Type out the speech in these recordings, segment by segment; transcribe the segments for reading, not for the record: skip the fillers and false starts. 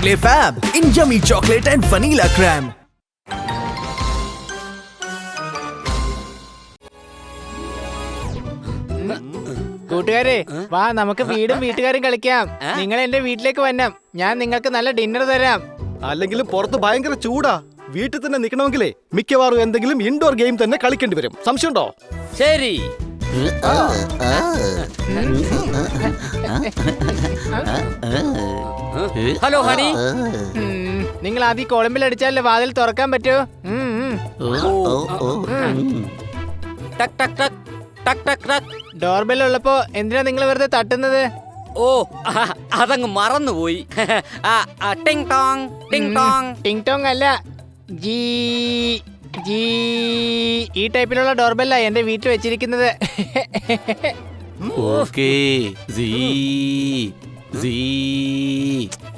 Parle Fab in yummy chocolate and vanilla crème. കൂട്ടുകാരെ വാ നമുക്ക് വീടും വീട്ടുകാരും കളിക്കാം. നിങ്ങൾ എന്റെ വീട്ടിലേക്ക് വരണം. ഞാൻ നിങ്ങൾക്ക് നല്ല ഡിന്നർ തരാം. അല്ലെങ്കിലും പുറത്ത് ഭയങ്കര ചൂടാ. വീട്ടിൽ തന്നെ നിൽക്കണമെങ്കിലേ മിക്കവാറും എന്തെങ്കിലും ഇൻഡോർ ഗെയിം തന്നെ കളിക്കേണ്ടി വരും. സംശയമുണ്ടോ? ശരി. ഹലോ ഹണി, നിങ്ങൾ ആദ്യം കൊളമ്പിൽ അടിച്ചാലേ വാതിൽ തുറക്കാൻ പറ്റൂ. ടക് ടക് ടക് ടക് ടക് ടക്. ഡോർബെൽ ഉള്ളപ്പോ എന്തിനാ നിങ്ങൾ വെറുതെ തട്ടുന്നത്? ഓ അതങ്ങ് മറന്നുപോയി. ടിങ് ടോങ് ടിങ് ടോങ്. ടിങ് ടോങ് അല്ല, ജി ജി. ഈ ടൈപ്പിലുള്ള ഡോർബെല്ല എന്റെ വീട്ടിൽ വെച്ചിരിക്കുന്നത്.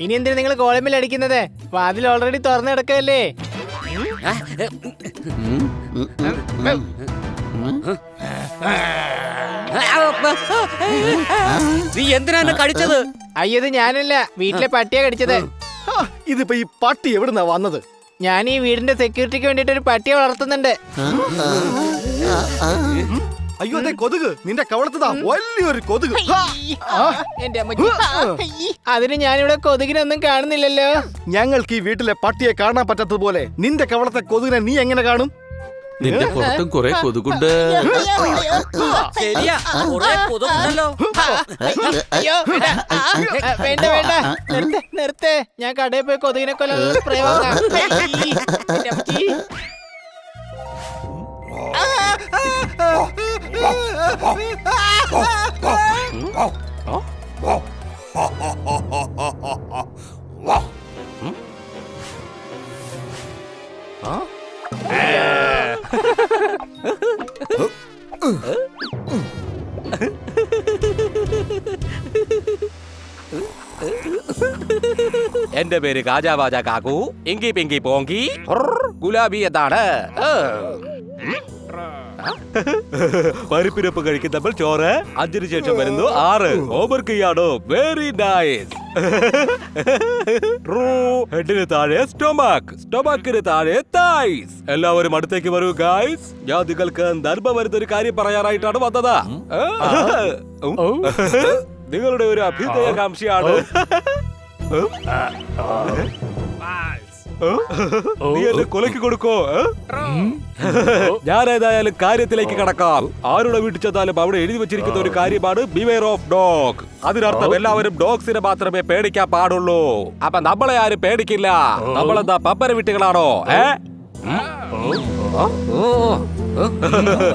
ഇനി എന്തിനാ നിങ്ങൾ കോളമ്പിൽ അടിക്കുന്നത്? വാതിൽ ഓൾറെഡി തുറന്നു കിടക്കല്ലേ. നീ എന്തിനാണ് കടിച്ചത്? അയ്യത് ഞാനല്ല, വീട്ടിലെ പട്ടിയാ കടിച്ചത്. ഇതിപ്പോ ഈ പട്ടി എവിടുന്നാ വന്നത്? ഞാൻ ഈ വീടിന്റെ സെക്യൂരിറ്റിക്ക് വേണ്ടിട്ട് ഒരു പട്ടിയെ വളർത്തുന്നുണ്ട്. അയ്യോ അതെ, കൊതുക് നിന്റെ കവളത്തതാ വലിയൊരു കൊതുക്. എന്റെ അമ്മച്ചി. അതിന് ഞാനിവിടെ കൊതുകിനൊന്നും കാണുന്നില്ലല്ലോ. ഞങ്ങൾക്ക് ഈ വീട്ടിലെ പട്ടിയെ കാണാൻ പറ്റാത്തതുപോലെ നിന്റെ കവളത്തെ കൊതുകിനെ നീ എങ്ങനെ കാണും? നിന്റെ പുറത്തും കുറെ കൊതുകുണ്ട്. ശരിയാ, കുറെ കൊതുകുണ്ടല്ലോ. അയ്യോ വേണ്ട വേണ്ട, നിർത്തേ. ഞാൻ കടയിൽ പോയി കൊതുകിനെ കൊല്ലാനുള്ള സ്പ്രേ വാങ്ങാം. എന്റെ അമ്മച്ചി. എന്റെ പേര് കാജാവാജ കാക്കു. ഇങ്കി പിങ്കി പോങ്കി ഗുലാബി എന്താണ്? പരിപ്പിരപ്പ് കഴിക്കുന്നപ്പോൾ ചോറ്, 5 ശേഷം വരുന്നു 6. ഓവർക്കിയാണോ? Very nice. ഹെഡിന് താഴെ സ്റ്റൊമക്, സ്റ്റൊമക്കിന് താഴെ തൈസ്. എല്ലാവരും അടുത്തേക്ക് വരൂ ഗൈസ്. ഞാൻ നിങ്ങൾക്ക് നർമ്മ വരുന്നൊരു കാര്യം പറയാനായിട്ടാണ് വന്നത്. നിങ്ങളുടെ ഒരു അഭ്യുദയകാംക്ഷിയാണ്. നീ എന്നെ കൊലക്ക് കൊടുക്കോ? ഞാൻ ഏതായാലും കാര്യത്തിലേക്ക് കടക്കാം. ആരുടെ വീട്ടിൽ ചെന്നാലും അവിടെ എഴുതി വെച്ചിരിക്കുന്ന ഒരു കാര്യമാണ് ബിവെയർ ഓഫ് ഡോഗ്. അതിനർത്ഥം എല്ലാവരും ഡോഗ്സിനെ മാത്രമേ പേടിക്കാൻ പാടുള്ളൂ. അപ്പൊ നമ്മളെ ആരും പേടിക്കില്ല. നമ്മളെന്താ പമ്പര വീട്ടുകളാണോ?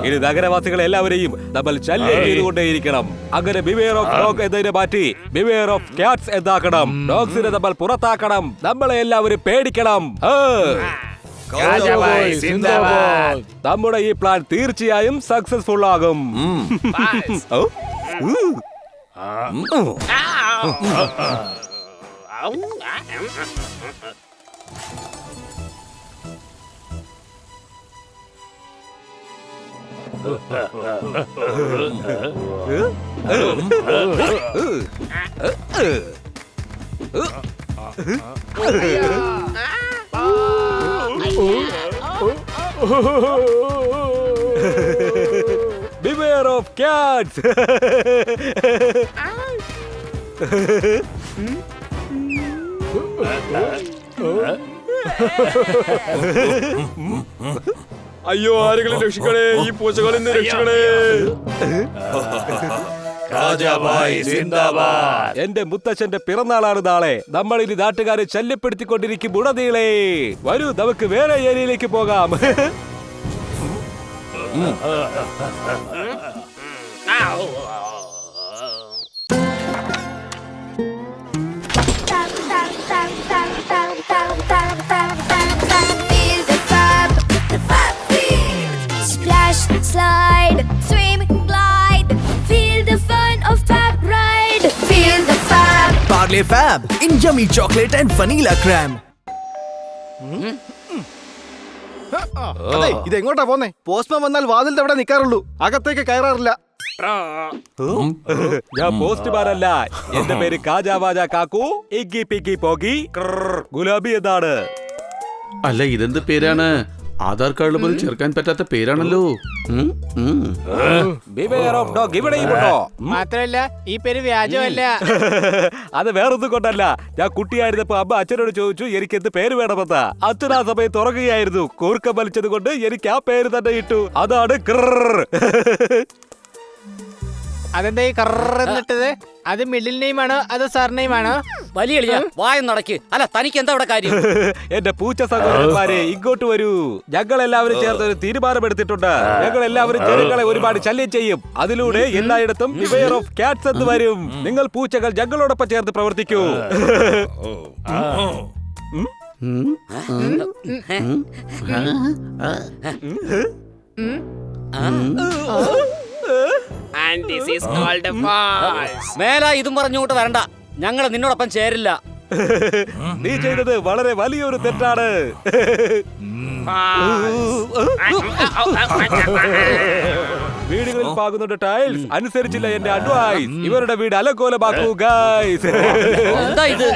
ഇനി നഗരവാസികളെ എല്ലാവരെയും നമ്മൾ ശല്യം ചെയ്തുകൊണ്ടേയിരിക്കണം. അങ്ങനെ ബിവെയർ ഓഫ് ഡോഗ് എന്നതിനെ മാറ്റി ബിവെയർ ഓഫ് ക്യാറ്റ്സ് എന്താക്കണം. ഡോഗ്സിനെ നമ്മൾ പുറത്താക്കണം. നമ്മളെ എല്ലാവരും പേടിക്കണം. നമ്മുടെ ഈ പ്ലാൻ തീർച്ചയായും സക്സസ്ഫുൾ ആകും. Beware of cats. അയ്യോ, ആരെങ്കിലും രക്ഷിക്കണേ, ഈ പൂച്ചകളിൽ നിന്ന് രക്ഷിക്കണേ. എന്റെ മുത്തച്ഛന്റെ പിറന്നാളാണ് നാളെ. നമ്മൾ ഇനി നാട്ടുകാരെ ശല്യപ്പെടുത്തിക്കൊണ്ടിരിക്കും. ഉടനീളേ വരൂ, നമുക്ക് വേറെ ഏരിയയിലേക്ക് പോകാം. Slide, swim, glide. Feel the fun of Fab ride. Feel the Fab. Parle Fab in yummy chocolate and vanilla crème. അതെ, ഇത് എങ്ങോട്ടാ പോന്നെ? പോസ്റ്റ്മാൻ വന്നാൽ വാതിലിന്റെ അവിടെ നിൽക്കാറുള്ളൂ, അകത്തേക്ക് കയറാറില്ല. ഞാൻ പോസ്റ്റ്മാൻ അല്ല, എന്റെ പേര് കാജാവാജ കാക്കു, ഇഗ്ഗി പിഗ്ഗി പോഗി ഗുലാബി എന്നാണ്. അല്ല ഇതെന്ത് പേരാണ്? ആധാർ കാർഡിൽ പോലും ചേർക്കാൻ പറ്റാത്ത പേരാണല്ലോ. ബിവെയർ ഓഫ് ഡോഗ് ഇവിടെയും ഉണ്ടോ? മാത്രല്ല ഈ പേര് വ്യാജമല്ല. അത് വേറൊന്നും കൊണ്ടല്ല. ഞാൻ കുട്ടിയായിരുന്നപ്പോ അമ്മ അച്ഛനോട് ചോദിച്ചു എനിക്ക് എന്ത് പേര് വേണമെന്ന്. അച്ഛൻ ആ സമയത്ത് ഉറങ്ങുകയായിരുന്നു. കൂർക്കം വലിച്ചത് കൊണ്ട് എനിക്ക് ആ പേര് തന്നെ ഇട്ടു. അതാണ് അതെന്താ ഈ കറന്നിട്ടത്? അത് മിഡിൽ നെയിം ആണോ അതോ സർനെയിം ആണോ? വലിയ എളിയ വായം നടക്ക്. അല്ല തനിക്ക് എന്താ ഇവിടെ കാര്യം? എന്റെ പൂച്ച സഹോദരന്മാരെ ഇങ്ങോട്ട് വരൂ. ഞങ്ങൾ എല്ലാവരും ചേർത്ത് ഒരു തീരുമാനമെടുത്തിട്ടുണ്ട്. ഞങ്ങൾ എല്ലാവരും ജനങ്ങളെ ഒരുപാട് ശല്യം ചെയ്യും. അതിലൂടെ എല്ലായിടത്തും ബിവെയർ ഓഫ് കാറ്റ്സ് എന്ന് വരും. നിങ്ങൾ പൂച്ചകൾ ഞങ്ങളോടൊപ്പം ചേർത്ത് പ്രവർത്തിക്കൂ. മേലാ ഇതും പറഞ്ഞുകൊണ്ട് വരണ്ട. ഞങ്ങള് നിന്നോടൊപ്പം ചേരില്ല. നീ ചെയ്തത് വളരെ വലിയൊരു തെറ്റാണ്. വീടുകളിൽ പാകുന്നുണ്ട് ടൈൽസ് അനുസരിച്ചില്ല എന്റെ അഡ്വൈസ്. ഇവരുടെ വീട് അലങ്കോലമാക്കൂ ഗൈസ്. എന്താ ഇത്?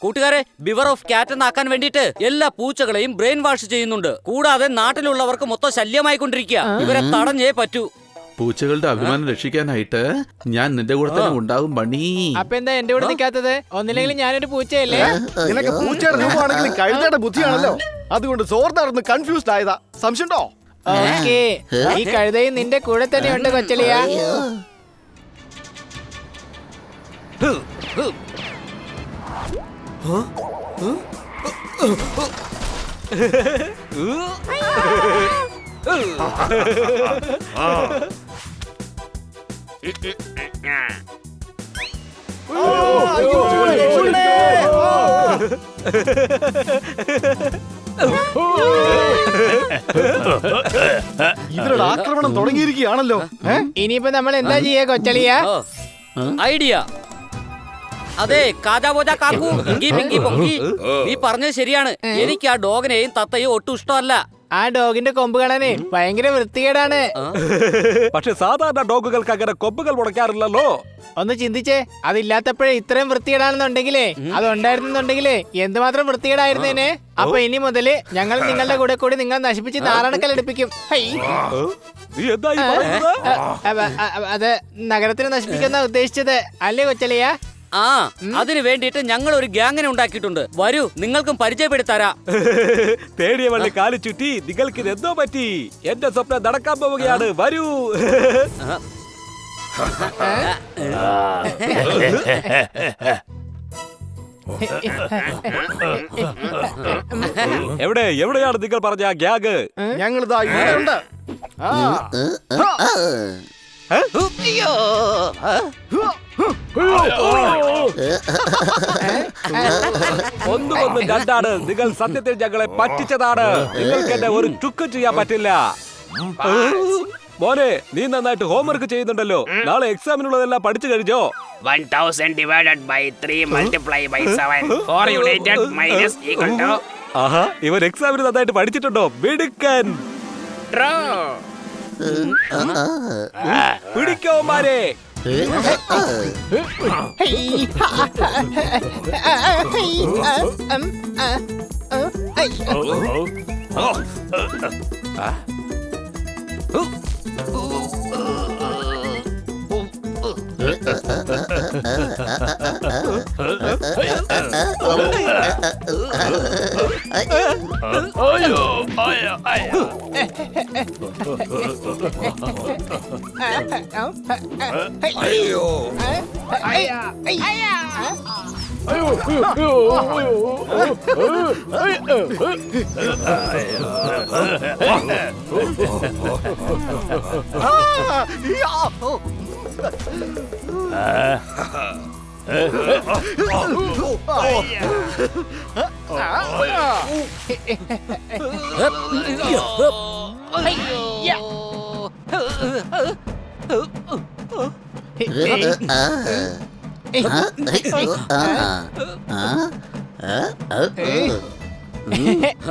കൂട്ടുകാരെ, ബിവർ ഓഫ് കാറ്റ് എന്നാക്കാൻ വേണ്ടിട്ട് എല്ലാ പൂച്ചകളെയും ബ്രെയിൻ വാഷ് ചെയ്യുന്നുണ്ട്. കൂടാതെ നാട്ടിലുള്ളവർക്ക് മൊത്തം ശല്യമായിക്കൊണ്ടിരിക്കുക. ഇവരെ തടഞ്ഞേ പറ്റൂ. പൂച്ചകളുടെ അഭിമാനം രക്ഷിക്കാനായിട്ട് ഞാൻ നിന്റെ കൂടെ തന്നെ ഉണ്ടാവും ബണ്ണി. അപ്പൊ എന്താ എന്റെ കൂടെ നിൽക്കാത്തത്? ഒന്നില്ലെങ്കിലും ഞാനൊരു പൂച്ചയല്ലേ? നിനക്ക് പൂച്ചയുടെ രൂപമാണെങ്കിലും കഴുതയുടെ ബുദ്ധിയാണല്ലോ. അതുകൊണ്ട് സോർദാർന്ന് കൺഫ്യൂസ്ഡ് ആയതാ. സംശയമുണ്ടോ? ഓക്കേ, ഈ കഴുതയും നിന്റെ കൂടെ തന്നെ ഉണ്ട് കൊച്ചളിയ. ഇവരുടെ ആക്രമണം തുടങ്ങിയിരിക്കുകയാണല്ലോ. ഇനിയിപ്പോ നമ്മൾ എന്താ ചെയ്യാ കൊച്ചളിയ? ഐഡിയ. അതെ കാജാബോജ കാക്കു, ഇങ്കി പിങ്കി പൊങ്കി, നീ പറഞ്ഞത് ശരിയാണ്. എനിക്ക് ആ ഡോഗിനെയും തത്തയും ഒട്ടും ഇഷ്ടമല്ല. ആ ഡോഗിന്റെ കൊമ്പ് കാണാനേ ഭയങ്കര വൃത്തികേടാണ്. പക്ഷെ സാധാരണ ഡോഗുകൾക്ക് അങ്ങനെ കൊമ്പുകൾ മുടക്കാറില്ലല്ലോ. ഒന്ന് ചിന്തിച്ചേ, അതില്ലാത്തപ്പോഴേ ഇത്രയും വൃത്തികേടാണെന്നുണ്ടെങ്കിലേ, അതുണ്ടായിരുന്നുണ്ടെങ്കിലേ എന്തുമാത്രം വൃത്തികേടായിരുന്നേനെ. അപ്പൊ ഇനി മുതല് ഞങ്ങൾ നിങ്ങളുടെ കൂടെ കൂടി നിങ്ങൾ നശിപ്പിച്ച് നാറാണക്കലെടുപ്പിക്കും. നീ എന്താ ഈ പറയുന്നത്? അത് നഗരത്തിന് നശിപ്പിക്കുന്ന ഉദ്ദേശിച്ചത് അല്ലേ കൊച്ചളിയ? ആ, അതിന് വേണ്ടിയിട്ട് ഞങ്ങൾ ഒരു ഗ്യാങ്ങിനെ ഉണ്ടാക്കിയിട്ടുണ്ട്. വരൂ, നിങ്ങൾക്കും പരിചയപ്പെടുത്താരാ. തേടിയ വള്ളി കാലി ചുറ്റി. നിങ്ങൾക്ക് ഇത് എന്തോ പറ്റി? എന്റെ സ്വപ്നം നടക്കാൻ പോവുകയാണ്. വരൂ. എവിടെയാണ് നിങ്ങൾ പറഞ്ഞ ആ ഗ്യാഗ്? ഞങ്ങളിതാ ഇവിടെയുണ്ട്. ഒന്നും രണ്ടാണ്. നിങ്ങൾ സത്യത്തിൽ ഞങ്ങളെ പറ്റിച്ചതാണ്. നിങ്ങൾക്ക് എന്നെ ഒരു ചുക്കും ചെയ്യാൻ പറ്റില്ല. മോനെ, നീ നന്നായിട്ട് ഹോംവർക്ക് ചെയ്യുന്നുണ്ടല്ലോ. നാളെ എക്സാമിനുള്ളതെല്ലാം പഠിച്ചു കഴിഞ്ഞോ? 1000 divided by 3 multiply by 7 4 minus equal to. ആഹാ, ഇവൻ എക്സാമിന് നന്നായിട്ട് പഠിച്ചിട്ടുണ്ടോ? മിടുക്കൻ. പിടിക്കോമാരെ.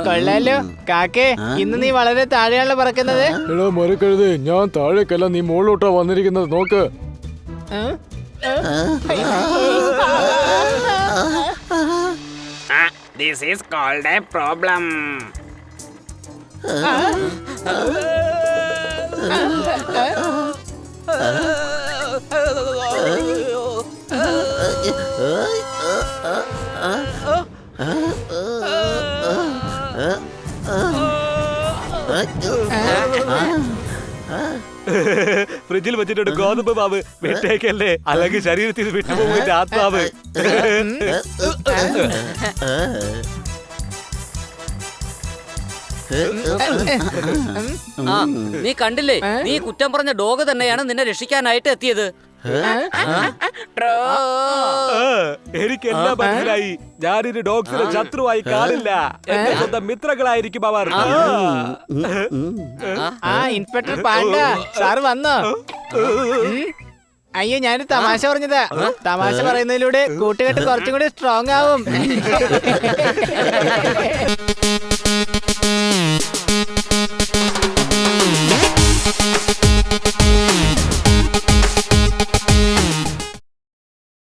കൊള്ളാലോ കാക്കേ, ഇന്ന് നീ വളരെ താഴെയാണല്ലോ പറക്കുന്നത്. എടാ മരക്കഴുതേ, ഞാൻ താഴേക്കല്ല, നീ മുകളിലോട്ടാ വന്നിരിക്കുന്നത്. നോക്ക്. This is called a problem. ഫ്രിഡ്ജിൽ വെച്ചിട്ടുണ്ട് ഗോതമ്പ് മാവ്. വിട്ടേക്കല്ലേ, അല്ലെങ്കിൽ ശരീരത്തിൽ നിന്ന് വിട്ടുപോകും ആത്മാവ്. ആ, നീ കണ്ടില്ലേ, നീ കുറ്റം പറഞ്ഞ ഡോഗ് തന്നെയാണ് നിന്നെ രക്ഷിക്കാനായിട്ട് എത്തിയത്. എനിക്ക് എല്ലാം മനസ്സിലായി. ഞാനിനി ഡോഗ്സിനെ ശത്രുവായി കാണില്ല. എന്റെ സ്വന്തം മിത്രങ്ങളായിരിക്കും അവർ. ആ ഇൻസ്പെക്ടർ പാണ്ട സാർ വന്നോ? അയ്യോ, ഞാനൊരു തമാശ പറഞ്ഞതാ. തമാശ പറയുന്നതിലൂടെ കൂട്ടുകെട്ട് കുറച്ചും കൂടി സ്ട്രോങ് ആവും.